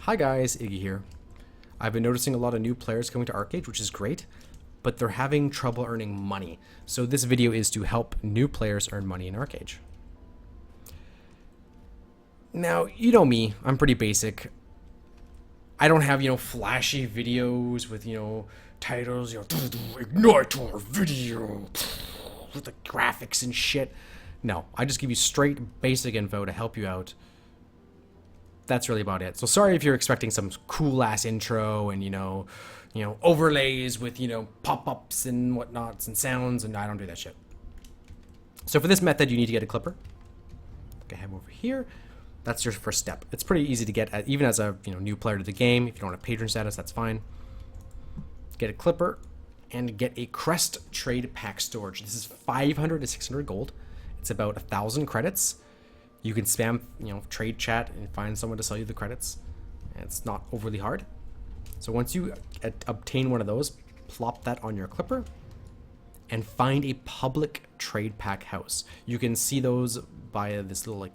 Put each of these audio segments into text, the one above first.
Hi guys, Iggy here. I've been noticing a lot of new players coming to ArcheAge, which is great, but they're having trouble earning money. So this video is to help new players earn money in ArcheAge. Now, you know me, I'm pretty basic. I don't have, flashy videos with, titles, ignite our video with the graphics and shit. No, I just give you straight basic info to help you out. That's really about it. So sorry if you're expecting some cool ass intro and overlays with pop-ups and whatnots and sounds, and I don't do that shit. So for this method, you need to get a clipper. Okay, head over here. That's your first step. It's pretty easy to get, even as a new player to the game. If you don't have patron status, that's fine. Get a clipper and get a crest trade pack storage. This is 500 to 600 gold. It's about 1,000 credits. You can spam, trade chat and find someone to sell you the credits. It's not overly hard. So once you obtain one of those, plop that on your clipper and find a public trade pack house. You can see those by this little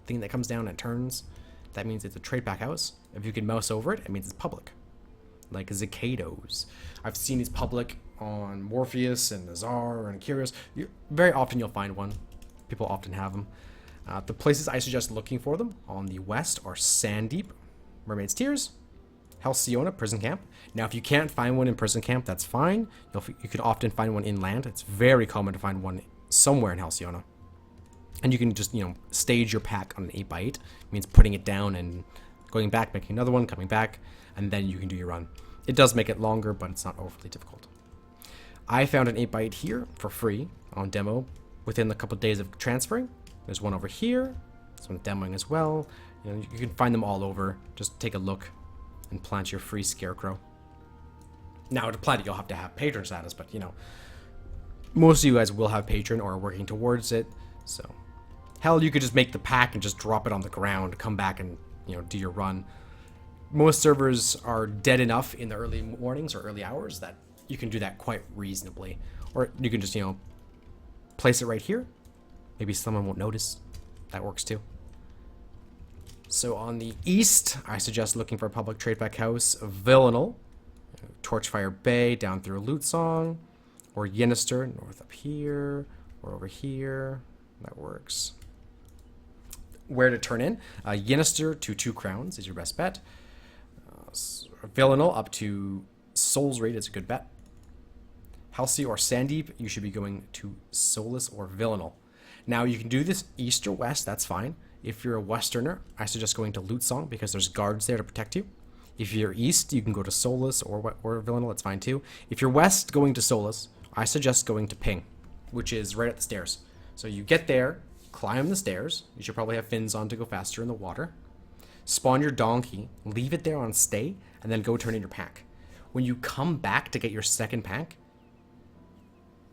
thing that comes down and turns. That means it's a trade pack house. If you can mouse over it, it means it's public. Like Zacados. I've seen these public on Morpheus and Azar and Curious. Very often you'll find one. People often have them. The places I suggest looking for them on the west are Sanddeep, Mermaid's Tears, Halcyona, Prison Camp. Now, if you can't find one in Prison Camp, that's fine. You can often find one inland. It's very common to find one somewhere in Halcyona. And you can just, stage your pack on an 8x8. It means putting it down and going back, making another one, coming back, and then you can do your run. It does make it longer, but it's not overly difficult. I found an 8x8 here for free on demo within a couple days of transferring. There's one over here. This one's demoing as well. You can find them all over. Just take a look and plant your free scarecrow. Now, to plant it, you'll have to have patron status, but most of you guys will have patron or are working towards it. So, hell, you could just make the pack and just drop it on the ground, come back and do your run. Most servers are dead enough in the early mornings or early hours that you can do that quite reasonably. Or you can just place it right here. Maybe someone won't notice. That works too. So on the east, I suggest looking for a public trade pack house, Villanel, Torchfire Bay down through Loot Song, or Yenister north up here, or over here. That works. Where to turn in? Yenister to 2 crowns is your best bet. Villanel up to Soul's Raid is a good bet. Halcy or Sanddeep, you should be going to Solus or Villanel. Now, you can do this east or west, that's fine. If you're a westerner, I suggest going to Loot Song because there's guards there to protect you. If you're east, you can go to Solus or Villanel, that's fine too. If you're west going to Solus, I suggest going to Ping, which is right at the stairs. So you get there, climb the stairs. You should probably have fins on to go faster in the water. Spawn your donkey, leave it there on stay, and then go turn in your pack. When you come back to get your second pack,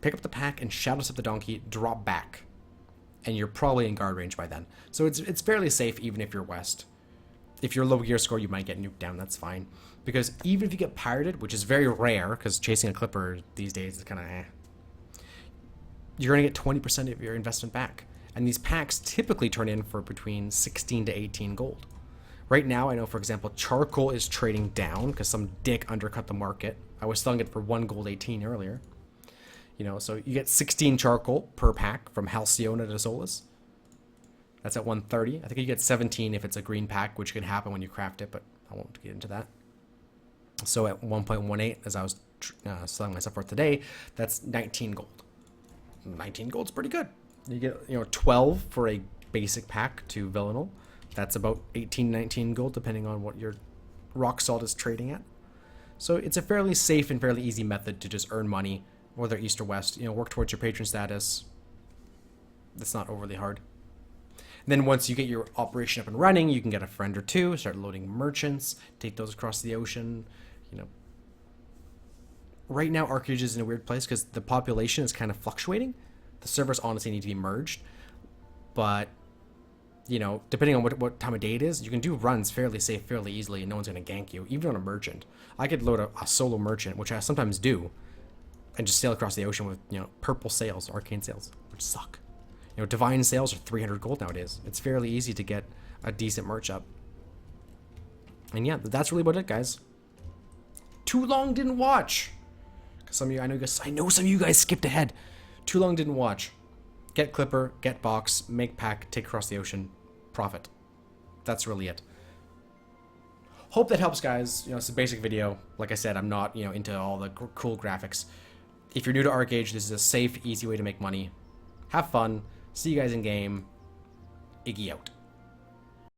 pick up the pack and shadow step the donkey, drop back. And you're probably in guard range by then. So it's fairly safe even if you're west. If you're low gear score, you might get nuked down, that's fine. Because even if you get pirated, which is very rare, because chasing a clipper these days is kind of you're going to get 20% of your investment back. And these packs typically turn in for between 16 to 18 gold. Right now, I know, for example, charcoal is trading down because some dick undercut the market. I was selling it for 1 gold 18 earlier. So you get 16 charcoal per pack from Halcyona to Solus. That's at 130. I think you get 17 if it's a green pack, which can happen when you craft it, but I won't get into that. So at 1.18, as I was selling myself for today, that's 19 gold. 19 gold's pretty good. You get 12 for a basic pack to Villanel. That's about 18, 19 gold, depending on what your rock salt is trading at. So it's a fairly safe and fairly easy method to just earn money, whether east or west. Work towards your patron status. That's not overly hard. And then once you get your operation up and running, you can get a friend or two, start loading merchants, take those across the ocean. Right now, ArcheAge is in a weird place because the population is kind of fluctuating. The servers honestly need to be merged. But, depending on what time of day it is, you can do runs fairly safe, fairly easily, and no one's going to gank you, even on a merchant. I could load a solo merchant, which I sometimes do, and just sail across the ocean with, purple sails, arcane sails, which suck. Divine sails are 300 gold nowadays. It's fairly easy to get a decent merch up. And yeah, that's really about it, guys. Too long didn't watch. Some of you, I know some of you guys skipped ahead. Too long didn't watch. Get Clipper, get Box, make pack, take across the ocean, profit. That's really it. Hope that helps, guys. You know, it's a basic video. Like I said, I'm not, you know, into all the cool graphics. If you're new to ArcheAge, this is a safe, easy way to make money. Have fun. See you guys in game. Iggy out.